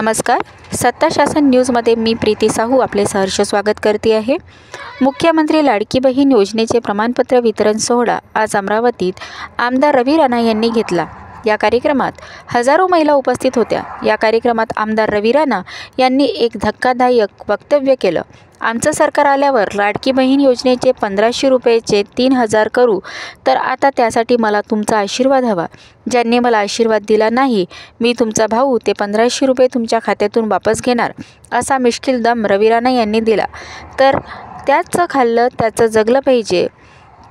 नमस्कार, सत्ता शासन न्यूजमध्ये मी प्रीती साहू आपले सहर्ष स्वागत करते आहे। मुख्यमंत्री लाडकी बहीण योजनेचे प्रमाणपत्र वितरण सोहळा आज अमरावतीत आमदार रवी राणा यांनी घेतला। या कार्यक्रमात हजारो महिला उपस्थित होत्या। या कार्यक्रमात आमदार रवी राणा यांनी एक धक्कादायक वक्तव्य केलं। आमचं सरकार आल्यावर लाडकी बहीण योजनेचे 1500 रुपयाचे 3000 करू, तर आता त्यासाठी मला तुमचा आशीर्वाद हवा। ज्यांनी मला आशीर्वाद दिला नाही, मी तुमचा भाऊ ते 1500 रुपये तुमच्या खात्यातून वापस घेणार, असा मिश्किल दम रवी राणा यांनी दिला। तर त्याचं खाल्लं त्याचं जगलं पाहिजे,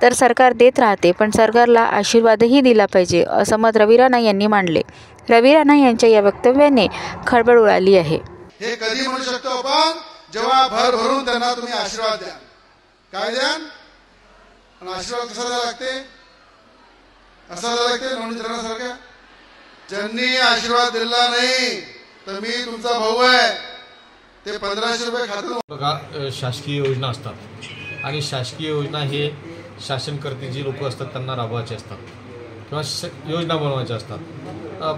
तर सरकार देत राहते, पण सरकारला आशीर्वादही दिला पाहिजे, असं मत रवी राणा यांनी मांडले। रवी राणा यांच्या या वक्तव्याने खळबळ उडाली आहे। हे कधी म्हणू शकतो आपण, जेव्हा भर भरून त्यांना तुम्ही आशीर्वाद द्या। काय द्या? आणि आशीर्वाद कसा द्यावा लागते? असा द्यावा लागते लोणीधरासारखा, ज्यांनी आशीर्वाद दिला नाही तर मी तुमचा भाऊ आहे, ते 1500 रुपये खात्यात बघा। शासकीय योजना असतात आणि शासकीय योजना हे शासनकर्ते जी लोक असतात त्यांना राबवायचे असतात किंवा योजना बनवायच्या असतात,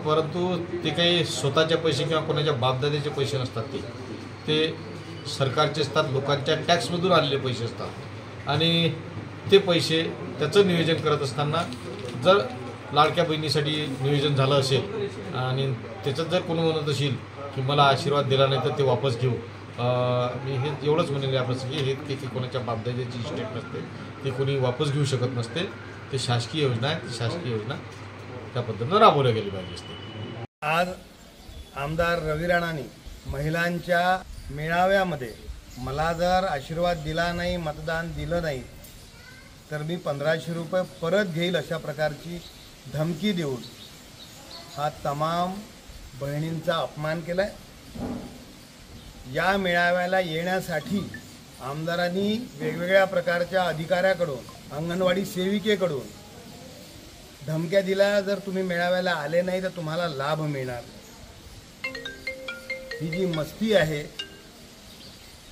परंतु ते काही स्वतःचे पैसे किंवा कोणाच्या बापदाद्याचे पैसे नसतात। ते सरकारचे असतात, लोकांच्या टॅक्समधून आलेले पैसे असतात आणि ते पैसे त्याचं नियोजन करत असताना जर लाडक्या बहिणीसाठी नियोजन झालं असेल आणि त्याच्यात जर कोणी म्हणत असेल की मला आशीर्वाद दिला नाही तर ते वापस घेऊ, मी हे एवढंच म्हणेल याप्रसंगी, हे की कोणाच्या बापदाद्याची इस्टेट नसते, ते कोणी वापस घेऊ शकत नसते। ते शासकीय योजना आहे, ती शासकीय योजना त्या पद्धतीनं राबवल्या गेली पाहिजे असते। आज आमदार रवी राणांनी महिलांच्या मेळाव्यामध्ये मला जर आशीर्वाद दिला नाही, मतदान दिलं नाही तर मी 1500 रुपये परत घेईल अशा प्रकारची धमकी देऊन हा तमाम बहिणींचा अपमान केलाय। या मेळाव्याला येण्यासाठी आमदारांनी वेगवेगळ्या प्रकारच्या अधिकाऱ्याकडून, अंगणवाडी सेविकेकडून धमक्या दिल्या, जर तुम्ही मेळाव्याला आले नाही तर तुम्हाला लाभ मिळणार। ही जी मस्ती आहे,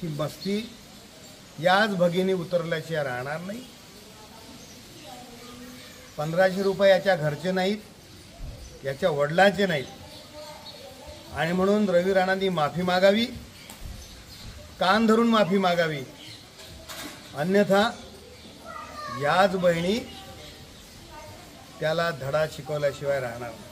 ही मस्ती याच भगिनी उतरल्याची राहणार नाही। 1500 रुपये याच्या घरचे नाहीत, याच्या वडिलांचे नाहीत, आणि म्हणून रवी राणांनी माफी मागावी, कान धरून माफी मागावी, अन्यथा याच बहिणी त्याला धडा शिकवल्याशिवाय राहणार नाही।